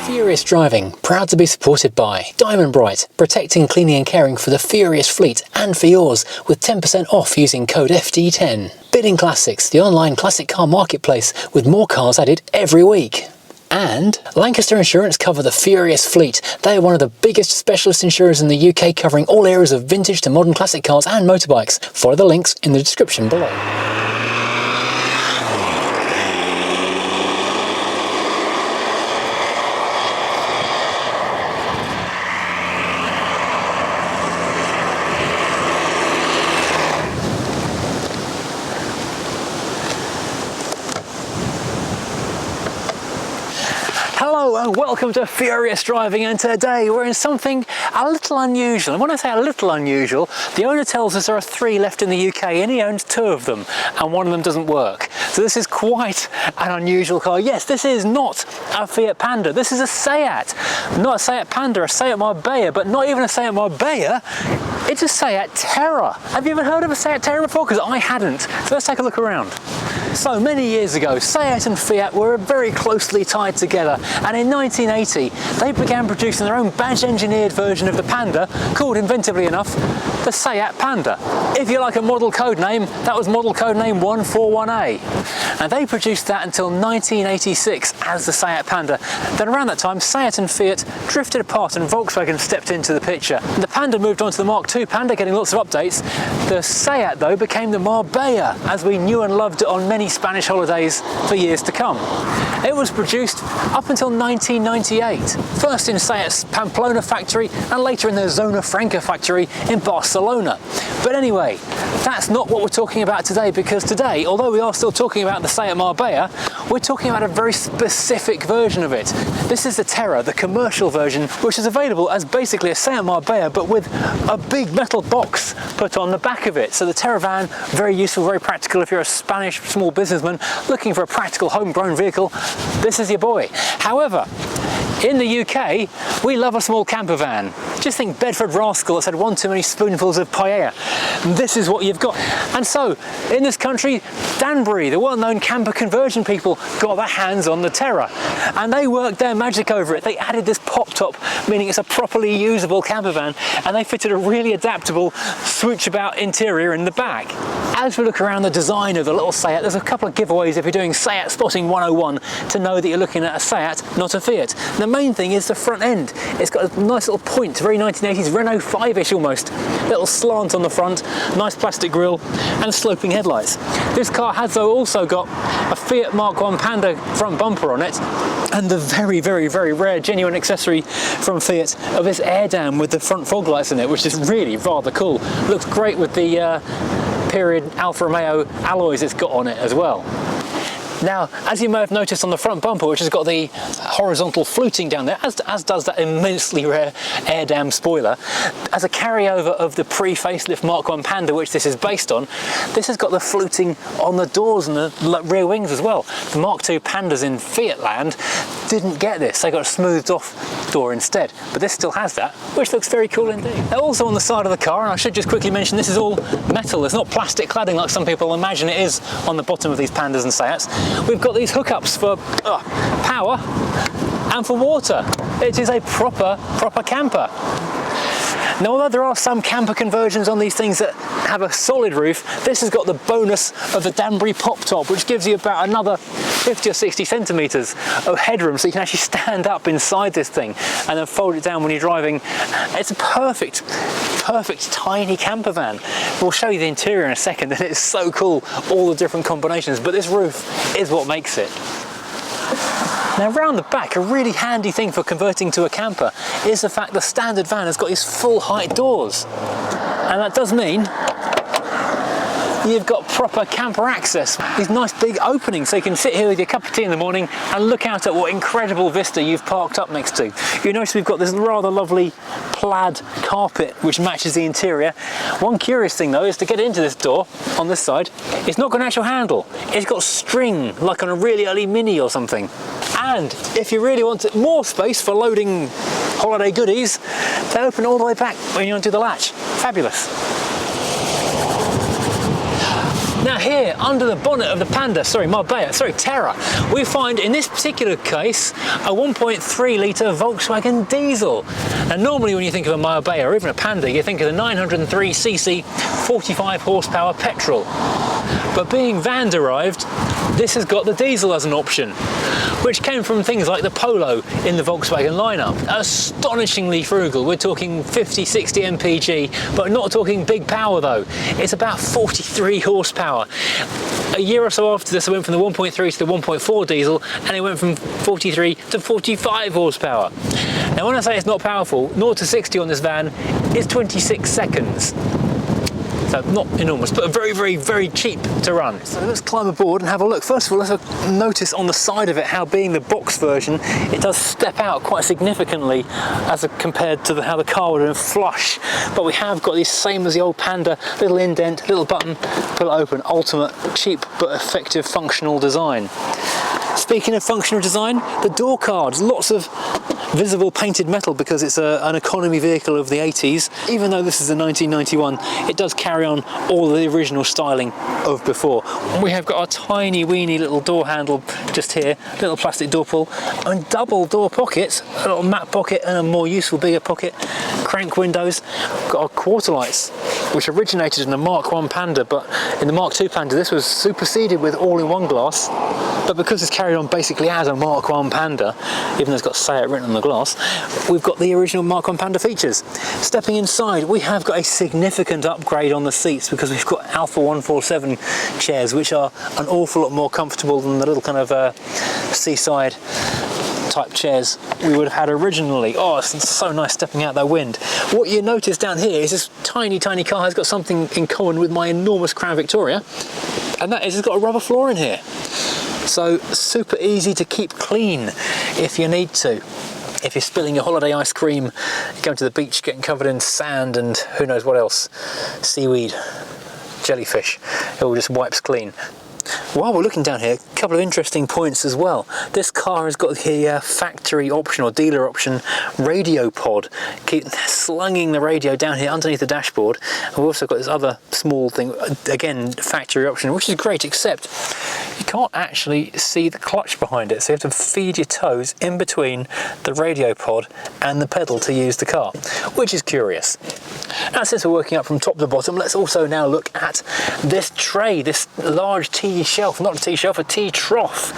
Furious Driving, proud to be supported by Diamond Bright, protecting, cleaning and caring for the Furious fleet and for yours, with 10% off using code FD10. Bidding Classics, the online classic car marketplace with more cars added every week. And Lancaster Insurance cover the Furious fleet. They are one of the biggest specialist insurers in the UK, covering all areas of vintage to modern classic cars and motorbikes. Follow the links in the description below. Hello and welcome to Furious Driving, and today we're in something a little unusual. And when I say a little unusual, the owner tells us there are 3 left in the UK and he owns 2 of them and one of them doesn't work. So this is quite an unusual car. Yes, this is not a Fiat Panda, this is a SEAT. Not a SEAT Panda, a SEAT Marbella, but not even a SEAT Marbella, it's a SEAT Terra. Have you ever heard of a SEAT Terra before? Because I hadn't. So let's take a look around. So many years ago, SEAT and Fiat were very closely tied together, and in 1980 they began producing their own badge engineered version of the Panda, called inventively enough the SEAT Panda. If you like a model code name, that was model code name 141A. And they produced that until 1986 as the SEAT Panda. Then around that time, SEAT and Fiat drifted apart and Volkswagen stepped into the picture. The Panda moved on to the Mark II Panda, getting lots of updates. The SEAT though became the Marbella, as we knew and loved it on many Spanish holidays for years to come. It was produced up until 1998, first in SEAT's Pamplona factory and later in their Zona Franca factory in Barcelona. But anyway, that's not what we're talking about today, because today, although we are still talking about the SEAT Marbella, we're talking about a very specific version of it. This is the Terra, the commercial version, which is available as basically a SEAT Marbella but with a big metal box put on the back of it. So the Terra van, very useful, very practical if you're a Spanish small businessman looking for a practical homegrown vehicle. This is your boy. However, in the UK, we love a small camper van. Just think Bedford Rascal that's had one too many spoonfuls of paella. This is what you've got. And so, in this country, Danbury, the well-known camper conversion people, got their hands on the Terra. And they worked their magic over it. They added this pop top, meaning it's a properly usable camper van, and they fitted a really adaptable swooch-about interior in the back. As we look around the design of the little SEAT, there's a couple of giveaways if you're doing SEAT Spotting 101 to know that you're looking at a SEAT, not a Fiat. The main thing is the front end. It's got a nice little point, very 1980s Renault 5-ish almost. Little slant on the front, nice plastic grille and sloping headlights. This car has though also got a Fiat Mark I Panda front bumper on it, and the very, very, very rare genuine accessory from Fiat of this air dam with the front fog lights in it, which is really rather cool. Looks great with the period Alfa Romeo alloys it's got on it as well. Now, as you may have noticed on the front bumper, which has got the horizontal fluting down there, as does that immensely rare air dam spoiler, as a carryover of the pre-facelift Mark I Panda, which this is based on, this has got the fluting on the doors and the rear wings as well. The Mark II Pandas in Fiat land didn't get this, they got a smoothed off door instead, but this still has that, which looks very cool indeed. Now, also on the side of the car, and I should just quickly mention, this is all metal, it's not plastic cladding like some people imagine it is on the bottom of these Pandas and SEATs. We've got these hookups for power and for water. It is a proper camper. Now, although there are some camper conversions on these things that have a solid roof, this has got the bonus of the Danbury pop top, which gives you about another 50 or 60 centimetres of headroom, so you can actually stand up inside this thing and then fold it down when you're driving. It's a perfect tiny camper van. We'll show you the interior in a second, and it's so cool, all the different combinations, but this roof is what makes it. Now, around the back, a really handy thing for converting to a camper is the fact the standard van has got these full height doors, and that does mean you've got proper camper access. These nice big openings, so you can sit here with your cup of tea in the morning and look out at what incredible vista you've parked up next to. You notice we've got this rather lovely plaid carpet which matches the interior. One curious thing though is to get into this door on this side, it's not got an actual handle. It's got string like on a really early Mini or something. And if you really want more space for loading holiday goodies, they open all the way back when you undo the latch. Fabulous. Now here, under the bonnet of the Panda, Terra, we find in this particular case a 1.3 litre Volkswagen diesel. And normally when you think of a Marbella or even a Panda, you think of the 903cc 45 horsepower petrol. But being van derived, this has got the diesel as an option, which came from things like the Polo in the Volkswagen lineup. Astonishingly frugal. We're talking 50, 60 mpg, but not talking big power though. It's about 43 horsepower. A year or so after this, I went from the 1.3 to the 1.4 diesel, and it went from 43 to 45 horsepower. Now when I say it's not powerful, 0 to 60 on this van is 26 seconds. So not enormous, but very, very, very cheap to run. So let's climb aboard and have a look. First of all, let's notice on the side of it how, being the box version, it does step out quite significantly as compared to how the car would have been flush. But we have got the same as the old Panda, little indent, little button, pull it open. Ultimate, cheap but effective functional design. Speaking of functional design, the door cards, lots of visible painted metal because it's an economy vehicle of the 80s. Even though this is a 1991, it does carry on all the original styling of before. And we have got our tiny weeny little door handle just here, little plastic door pull, and double door pockets, a little map pocket and a more useful bigger pocket, crank windows. We've got our quarter lights, which originated in the Mark 1 Panda, but in the Mark 2 Panda this was superseded with all-in-one glass. But because it's carried on basically as a Mark 1 Panda, even though it's got SEAT written on the glass, we've got the original Mark 1 Panda features. Stepping inside, we have got a significant upgrade on the seats because we've got Alpha 147 chairs, which are an awful lot more comfortable than the little kind of seaside type chairs we would have had originally. Oh, it's so nice stepping out that wind. What you notice down here is this tiny, tiny car has got something in common with my enormous Crown Victoria, and that is it's got a rubber floor in here. So super easy to keep clean if you need to. If you're spilling your holiday ice cream, going to the beach, getting covered in sand and who knows what else, seaweed, jellyfish, it all just wipes clean. While we're looking down here, a couple of interesting points as well. This car has got the factory option or dealer option radio pod. Keep slunging the radio down here underneath the dashboard. And we've also got this other small thing, again factory option, which is great, except you can't actually see the clutch behind it, so you have to feed your toes in between the radio pod and the pedal to use the car, which is curious. Now, since we're working up from top to bottom, let's also now look at this tray, this large tea shelf, not a tea shelf, a tea trough,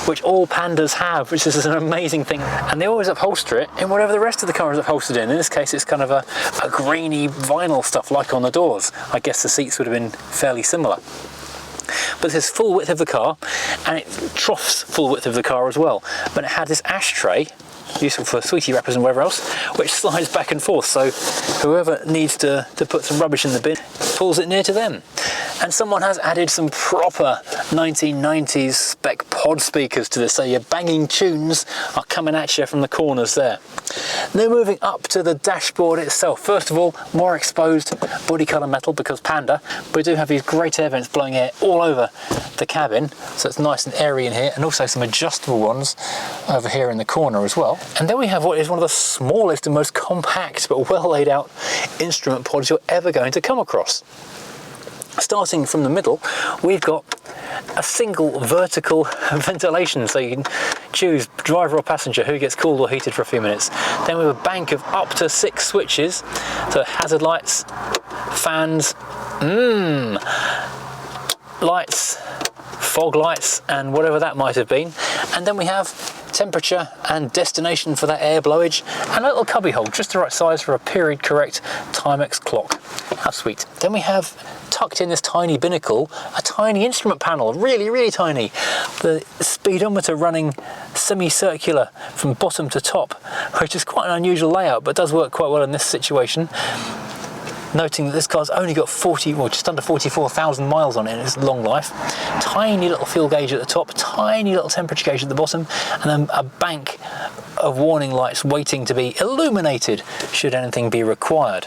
which all Pandas have, which is an amazing thing. And they always upholster it in whatever the rest of the car is upholstered in. In this case, it's kind of a greeny vinyl stuff like on the doors. I guess the seats would have been fairly similar. But this is full width of the car, and it troughs full width of the car as well. But it had this ashtray, useful for sweetie wrappers and whatever else, which slides back and forth, so whoever needs to put some rubbish in the bin pulls it near to them. And someone has added some proper 1990s spec pod speakers to this, so your banging tunes are coming at you from the corners there. Now moving up to the dashboard itself. First of all, more exposed body colour metal because Panda, but we do have these great air vents blowing air all over the cabin, so it's nice and airy in here, and also some adjustable ones over here in the corner as well. And then we have what is one of the smallest and most compact but well laid out instrument pods you're ever going to come across. Starting from the middle, we've got a single vertical ventilation, so you can choose driver or passenger who gets cooled or heated for a few minutes. Then we have a bank of up to 6 switches, so hazard lights, fans, lights, fog lights, and whatever that might have been. And then we have temperature and destination for that air blowage, and a little cubby hole just the right size for a period correct Timex clock. How sweet. Then we have tucked in this tiny binnacle a tiny instrument panel, really, really tiny. The speedometer running semicircular from bottom to top, which is quite an unusual layout, but does work quite well in this situation. Noting that this car's only got just under 44,000 miles on it in its long life. Tiny little fuel gauge at the top, tiny little temperature gauge at the bottom, and then a bank of warning lights waiting to be illuminated should anything be required.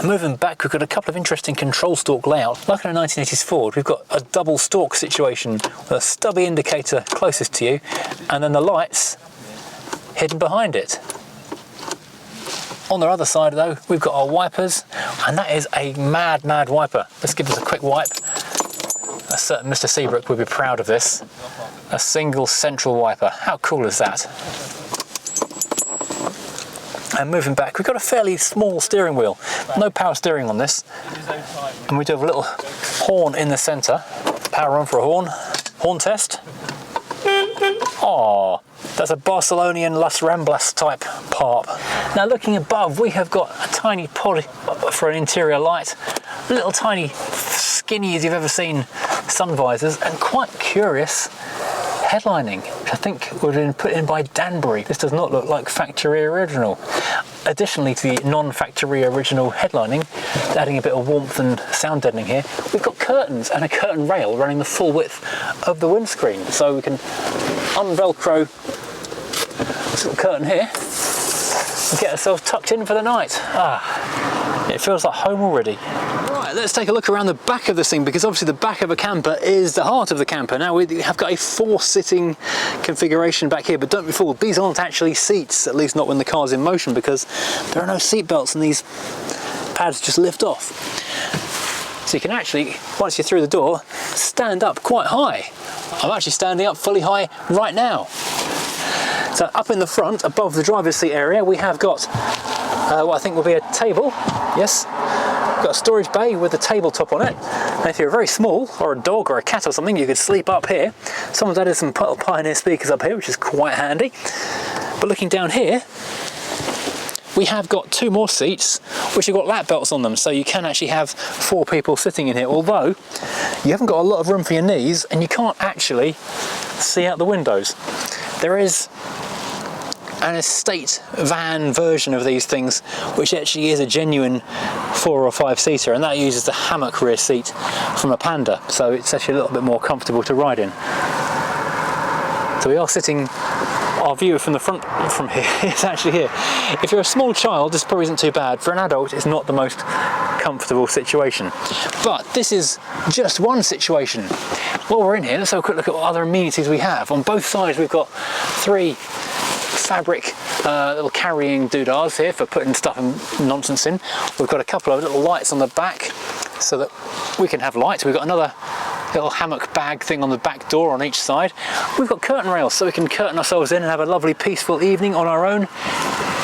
Moving back, we've got a couple of interesting control stalk layout. Like in a 1980s Ford, we've got a double stalk situation with a stubby indicator closest to you, and then the lights hidden behind it. On the other side though, we've got our wipers, and that is a mad wiper. Let's give this a quick wipe. certain Mr. Seabrook would be proud of this. A single central wiper. How cool is that? And moving back, we've got a fairly small steering wheel. No power steering on this. And we do have a little horn in the centre. Power on for a horn. Horn test. Oh, that's a Barcelonian Las Ramblas type pop. Now looking above, we have got a tiny pod for an interior light. Little tiny, skinny as you've ever seen sun visors, and quite curious headlining, which I think would have been put in by Danbury. This does not look like factory original. Additionally to the non-factory original headlining, adding a bit of warmth and sound deadening here, we've got curtains and a curtain rail running the full width of the windscreen. So we can unvelcro this little curtain here and get ourselves tucked in for the night. Ah, it feels like home already. Right, let's take a look around the back of this thing, because obviously the back of a camper is the heart of the camper. Now we have got a 4-sitting configuration back here, but don't be fooled, these aren't actually seats, at least not when the car's in motion, because there are no seat belts and these pads just lift off. So you can actually, once you're through the door, stand up quite high. I'm actually standing up fully high right now. So up in the front, above the driver's seat area, we have got what I think will be a table. Yes, we've got a storage bay with a tabletop on it. And if you're very small, or a dog or a cat or something, you could sleep up here. Someone's added some Pioneer speakers up here, which is quite handy. But looking down here, we have got 2 more seats which have got lap belts on them, so you can actually have 4 people sitting in here, although you haven't got a lot of room for your knees and you can't actually see out the windows. There is an estate van version of these things which actually is a genuine 4 or 5 seater, and that uses the hammock rear seat from a Panda, so it's actually a little bit more comfortable to ride in. So we are sitting, our view from the front from here is actually here. If you're a small child, this probably isn't too bad. For an adult, it's not the most comfortable situation. But this is just one situation. While we're in here, let's have a quick look at what other amenities we have. On both sides, we've got 3 fabric little carrying doodahs here for putting stuff and nonsense in. We've got a couple of little lights on the back so that we can have light. We've got another little hammock bag thing on the back door on each side. We've got curtain rails so we can curtain ourselves in and have a lovely peaceful evening on our own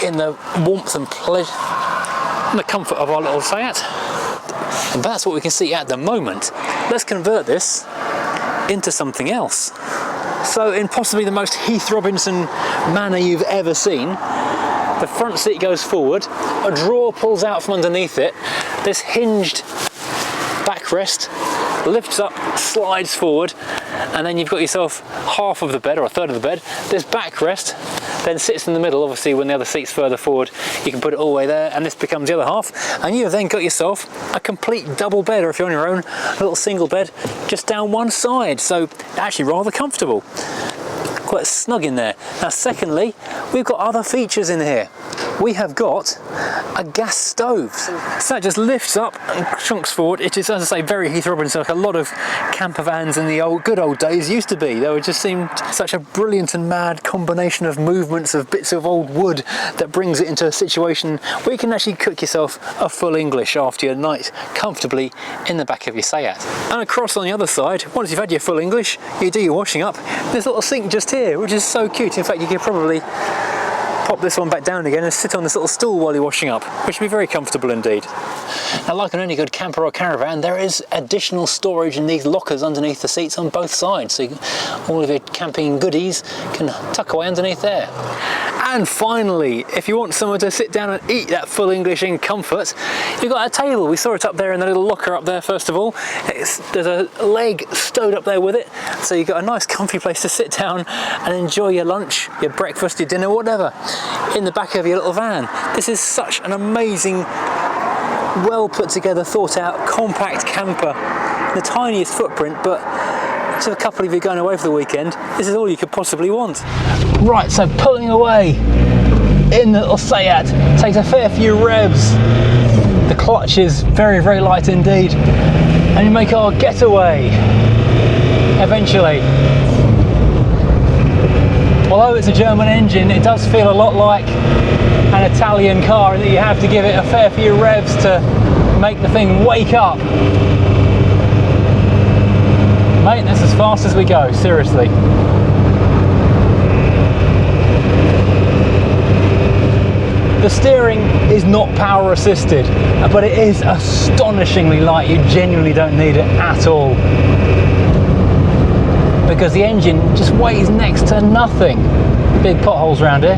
in the warmth and pleasure and the comfort of our little Seat. And that's what we can see at the moment. Let's convert this into something else. So in possibly the most Heath Robinson manner you've ever seen, the front seat goes forward, a drawer pulls out from underneath it, this hinged backrest lifts up, slides forward, and then you've got yourself half of the bed, or a third of the bed. This backrest then sits in the middle. Obviously when the other seat's further forward, you can put it all the way there, and this becomes the other half, and you've then got yourself a complete double bed, or if you're on your own, a little single bed just down one side. So actually rather comfortable, quite snug in there. Now secondly, we've got other features in here. We have got a gas stove. So that just lifts up and chunks forward. It is, as I say, very Heath Robinson, like a lot of camper vans in the good old days used to be. They would just seem such a brilliant and mad combination of movements of bits of old wood that brings it into a situation where you can actually cook yourself a full English after your night comfortably in the back of your Seat. And across on the other side, once you've had your full English, you do your washing up. There's a little sink just here, which is so cute. In fact, you could probably pop this one back down again and sit on this little stool while you're washing up, which would be very comfortable indeed. Now, like on any good camper or caravan, there is additional storage in these lockers underneath the seats on both sides, so all of your camping goodies can tuck away underneath there. And finally, if you want somewhere to sit down and eat that full English in comfort, you've got a table. We saw it up there in the little locker up there first of all. There's a leg stowed up there with it, so you've got a nice comfy place to sit down and enjoy your lunch, your breakfast, your dinner, whatever, in the back of your little van. This is such an amazing, well put together, thought out, compact camper. The tiniest footprint, but to a couple of you going away for the weekend, this is all you could possibly want. Right, so pulling away in the little Seat takes a fair few revs. The clutch is very, very light indeed. And you make our getaway eventually. Although it's a German engine, it does feel a lot like an Italian car in that you have to give it a fair few revs to make the thing wake up. Mate, that's as fast as we go, seriously. The steering is not power assisted, but it is astonishingly light. You genuinely don't need it at all, because the engine just weighs next to nothing. Big potholes around here.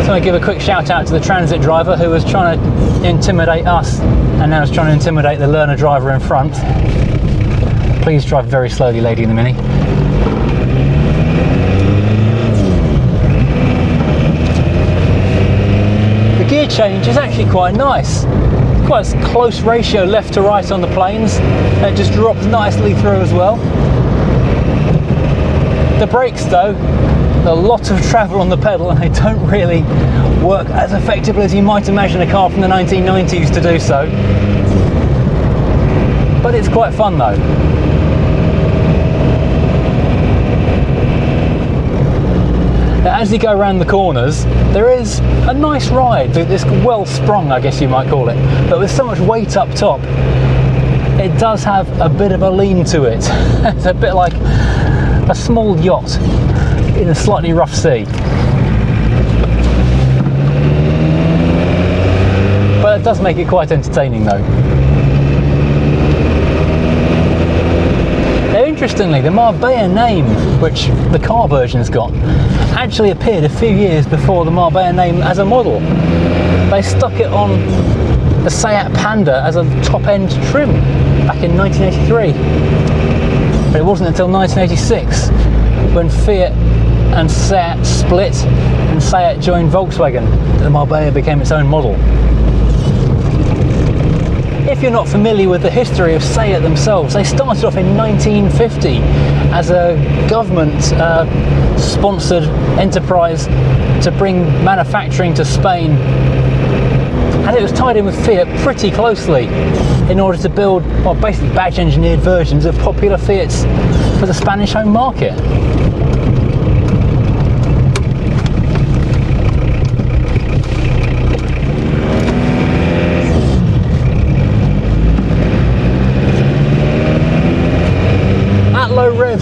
So I give a quick shout out to the transit driver who was trying to intimidate us and now is trying to intimidate the learner driver in front. Please drive very slowly, lady in the Mini. The gear change is actually quite nice. Quite a close ratio left to right on the planes. It just drops nicely through as well. The brakes though, a lot of travel on the pedal and they don't really work as effectively as you might imagine a car from the 1990s to do so. But it's quite fun though. Now, as you go around the corners, there is a nice ride. It's well sprung, I guess you might call it. But with so much weight up top, it does have a bit of a lean to it. It's a bit like a small yacht in a slightly rough sea. But it does make it quite entertaining though. Now interestingly, the Marbella name, which the car version's got, actually appeared a few years before the Marbella name as a model. They stuck it on the Seat Panda as a top-end trim back in 1983. But it wasn't until 1986 when Fiat and Seat split and Seat joined Volkswagen that the Marbella became its own model. If you're not familiar with the history of Seat themselves, they started off in 1950 as a government sponsored enterprise to bring manufacturing to Spain, and it was tied in with Fiat pretty closely in order to build, well, basically badge engineered versions of popular Fiats for the Spanish home market.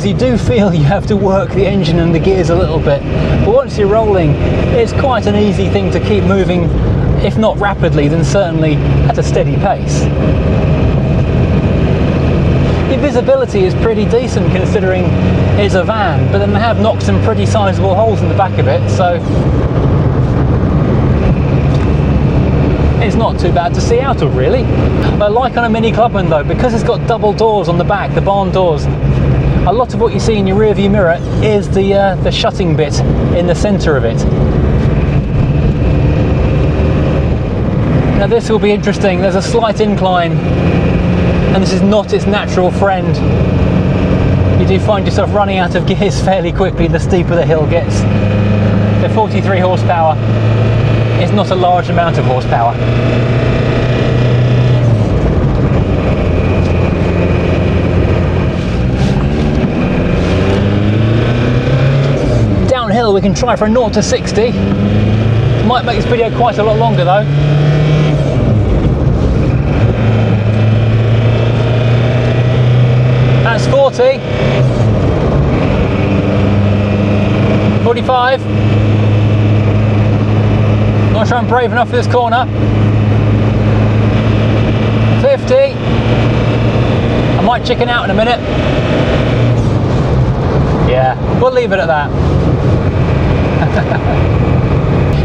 You do feel you have to work the engine and the gears a little bit, but once you're rolling, it's quite an easy thing to keep moving, if not rapidly, then certainly at a steady pace. The visibility is pretty decent considering it's a van, but then they have knocked some pretty sizable holes in the back of it, so it's not too bad to see out of really. But like on a Mini Clubman though, because it's got double doors on the back, the barn doors, a lot of what you see in your rear view mirror is the shutting bit in the centre of it. Now this will be interesting. There's a slight incline and this is not its natural friend. You do find yourself running out of gears fairly quickly the steeper the hill gets. The 43 horsepower is not a large amount of horsepower. Downhill we can try for a 0 to 60. Might make this video quite a lot longer though. That's 40. 45. Not sure I'm brave enough for this corner. 50. I might chicken out in a minute. Yeah, we'll leave it at that.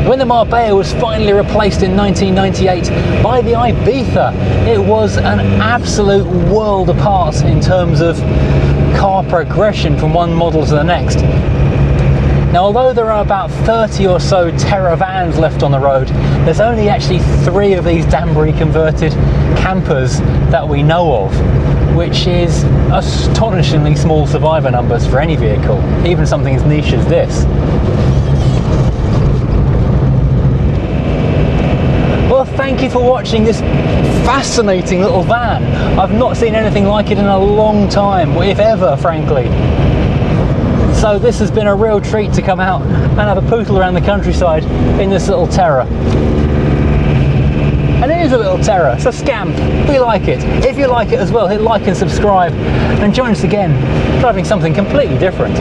When the Marbella was finally replaced in 1998 by the Ibiza, it was an absolute world apart in terms of car progression from one model to the next. Now, although there are about 30 or so Terra vans left on the road, there's only actually 3 of these Danbury converted campers that we know of, which is astonishingly small survivor numbers for any vehicle, even something as niche as this. Well, thank you for watching this fascinating little van. I've not seen anything like it in a long time, if ever, frankly. So this has been a real treat to come out and have a pootle around the countryside in this little Terra. And it is is a little Terra. It's a scamp. We like it. If you like it as well, hit like and subscribe and join us again, driving something completely different.